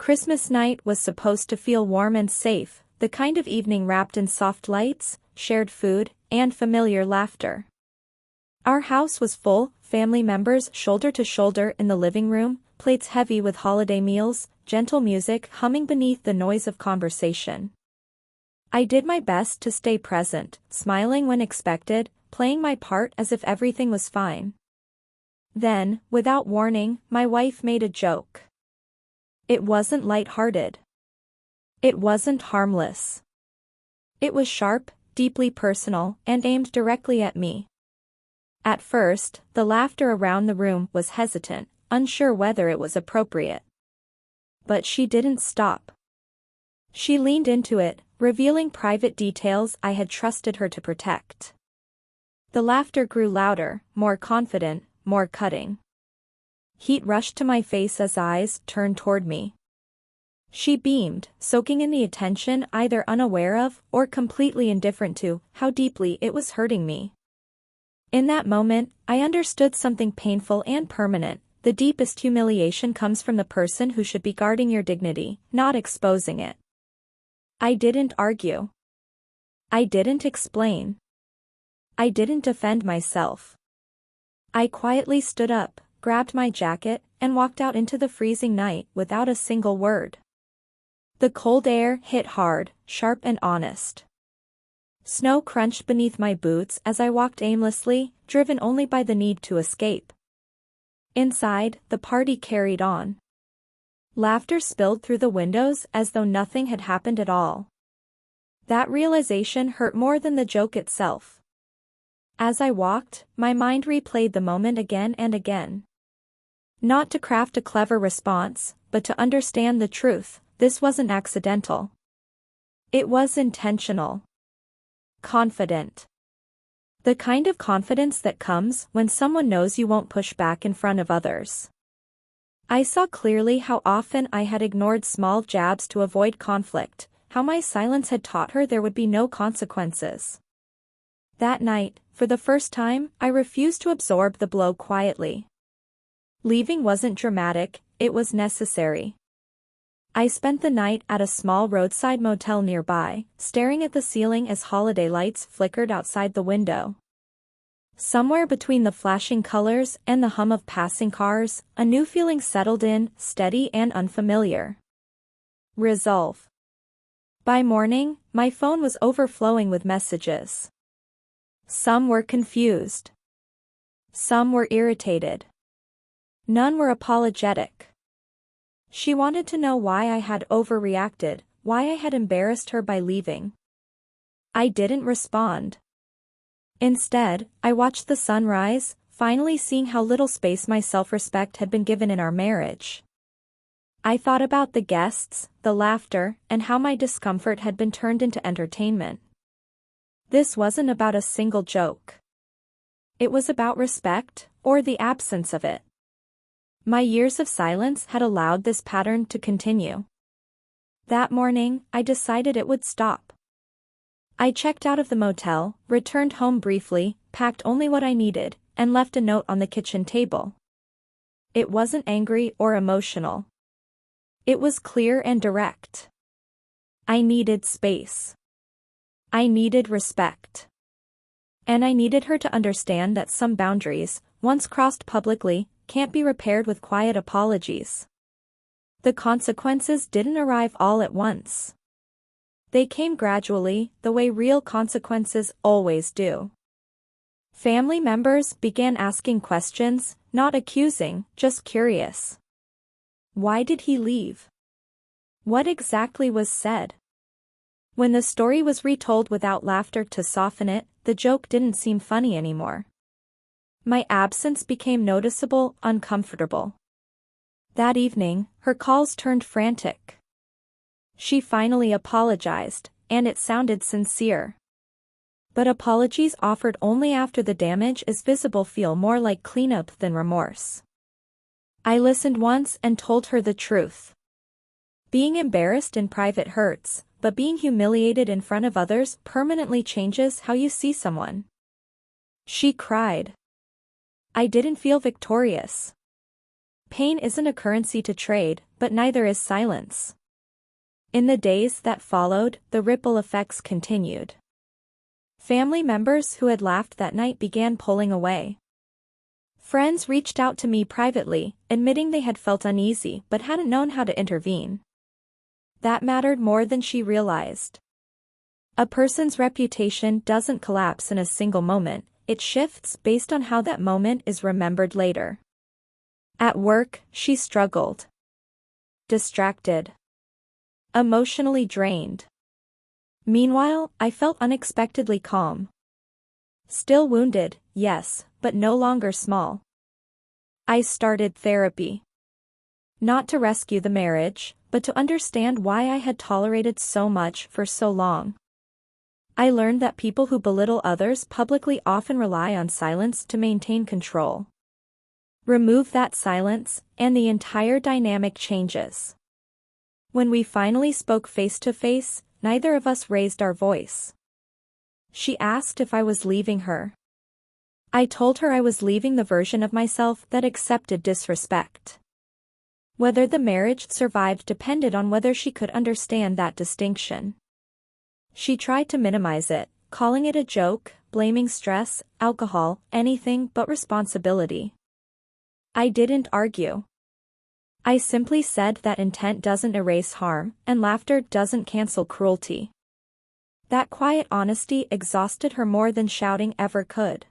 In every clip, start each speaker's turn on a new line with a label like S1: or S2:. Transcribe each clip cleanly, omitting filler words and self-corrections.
S1: Christmas night was supposed to feel warm and safe, the kind of evening wrapped in soft lights, shared food, and familiar laughter. Our house was full, family members shoulder to shoulder in the living room, plates heavy with holiday meals, gentle music humming beneath the noise of conversation. I did my best to stay present, smiling when expected, playing my part as if everything was fine. Then, without warning, my wife made a joke. It wasn't light-hearted. It wasn't harmless. It was sharp, deeply personal, and aimed directly at me. At first, the laughter around the room was hesitant, unsure whether it was appropriate. But she didn't stop. She leaned into it, revealing private details I had trusted her to protect. The laughter grew louder, more confident, more cutting. Heat rushed to my face as eyes turned toward me. She beamed, soaking in the attention either unaware of or completely indifferent to how deeply it was hurting me. In that moment, I understood something painful and permanent. The deepest humiliation comes from the person who should be guarding your dignity, not exposing it. I didn't argue. I didn't explain. I didn't defend myself. I quietly stood up, grabbed my jacket, and walked out into the freezing night without a single word. The cold air hit hard, sharp and honest. Snow crunched beneath my boots as I walked aimlessly, driven only by the need to escape. Inside, the party carried on. Laughter spilled through the windows as though nothing had happened at all. That realization hurt more than the joke itself. As I walked, my mind replayed the moment again and again. Not to craft a clever response, but to understand the truth. This wasn't accidental. It was intentional. Confident. The kind of confidence that comes when someone knows you won't push back in front of others. I saw clearly how often I had ignored small jabs to avoid conflict, how my silence had taught her there would be no consequences. That night, for the first time, I refused to absorb the blow quietly. Leaving wasn't dramatic, it was necessary. I spent the night at a small roadside motel nearby, staring at the ceiling as holiday lights flickered outside the window. Somewhere between the flashing colors and the hum of passing cars, a new feeling settled in, steady and unfamiliar. Resolve. By morning, my phone was overflowing with messages. Some were confused. Some were irritated. None were apologetic. She wanted to know why I had overreacted, why I had embarrassed her by leaving. I didn't respond. Instead, I watched the sun rise, finally seeing how little space my self-respect had been given in our marriage. I thought about the guests, the laughter, and how my discomfort had been turned into entertainment. This wasn't about a single joke. It was about respect, or the absence of it. My years of silence had allowed this pattern to continue. That morning, I decided it would stop. I checked out of the motel, returned home briefly, packed only what I needed, and left a note on the kitchen table. It wasn't angry or emotional. It was clear and direct. I needed space. I needed respect. And I needed her to understand that some boundaries, once crossed publicly, can't be repaired with quiet apologies. The consequences didn't arrive all at once. They came gradually, the way real consequences always do. Family members began asking questions, not accusing, just curious. Why did he leave? What exactly was said? When the story was retold without laughter to soften it, the joke didn't seem funny anymore. My absence became noticeable, uncomfortable. That evening, her calls turned frantic. She finally apologized, and it sounded sincere. But apologies offered only after the damage is visible feel more like cleanup than remorse. I listened once and told her the truth. Being embarrassed in private hurts, but being humiliated in front of others permanently changes how you see someone. She cried. I didn't feel victorious. Pain isn't a currency to trade, but neither is silence. In the days that followed, the ripple effects continued. Family members who had laughed that night began pulling away. Friends reached out to me privately, admitting they had felt uneasy but hadn't known how to intervene. That mattered more than she realized. A person's reputation doesn't collapse in a single moment, it shifts based on how that moment is remembered later. At work, she struggled. Distracted. Emotionally drained. Meanwhile, I felt unexpectedly calm. Still wounded, yes, but no longer small. I started therapy. Not to rescue the marriage, but to understand why I had tolerated so much for so long. I learned that people who belittle others publicly often rely on silence to maintain control. Remove that silence, and the entire dynamic changes. When we finally spoke face to face, neither of us raised our voice. She asked if I was leaving her. I told her I was leaving the version of myself that accepted disrespect. Whether the marriage survived depended on whether she could understand that distinction. She tried to minimize it, calling it a joke, blaming stress, alcohol, anything but responsibility. I didn't argue. I simply said that intent doesn't erase harm, and laughter doesn't cancel cruelty. That quiet honesty exhausted her more than shouting ever could.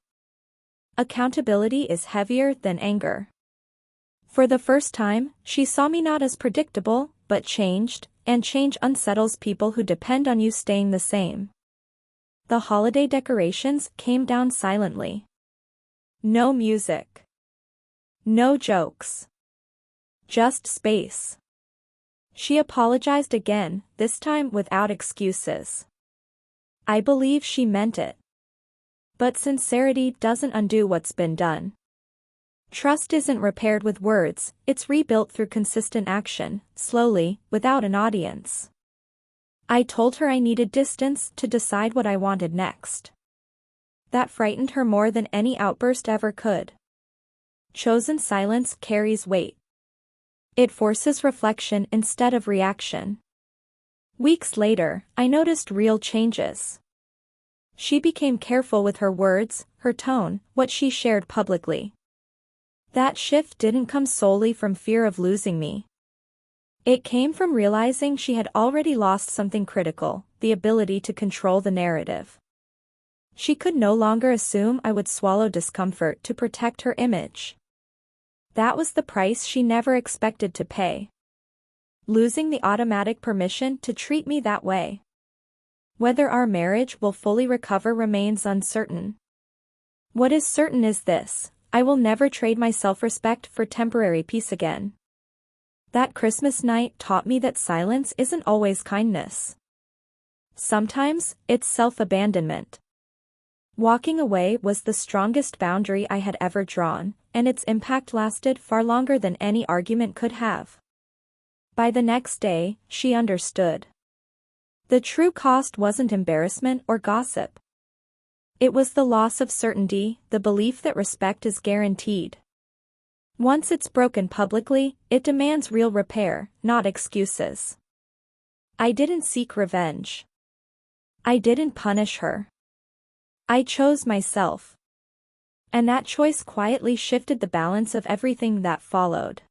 S1: Accountability is heavier than anger. For the first time, she saw me not as predictable, but changed, and change unsettles people who depend on you staying the same. The holiday decorations came down silently. No music. No jokes. Just space. She apologized again, this time without excuses. I believe she meant it. But sincerity doesn't undo what's been done. Trust isn't repaired with words, it's rebuilt through consistent action, slowly, without an audience. I told her I needed distance to decide what I wanted next. That frightened her more than any outburst ever could. Chosen silence carries weight. It forces reflection instead of reaction. Weeks later, I noticed real changes. She became careful with her words, her tone, what she shared publicly. That shift didn't come solely from fear of losing me. It came from realizing she had already lost something critical, the ability to control the narrative. She could no longer assume I would swallow discomfort to protect her image. That was the price she never expected to pay. Losing the automatic permission to treat me that way. Whether our marriage will fully recover remains uncertain. What is certain is this: I will never trade my self-respect for temporary peace again. That Christmas night taught me that silence isn't always kindness. Sometimes, it's self-abandonment. Walking away was the strongest boundary I had ever drawn, and its impact lasted far longer than any argument could have. By the next day, she understood. The true cost wasn't embarrassment or gossip. It was the loss of certainty, the belief that respect is guaranteed. Once it's broken publicly, it demands real repair, not excuses. I didn't seek revenge. I didn't punish her. I chose myself. And that choice quietly shifted the balance of everything that followed.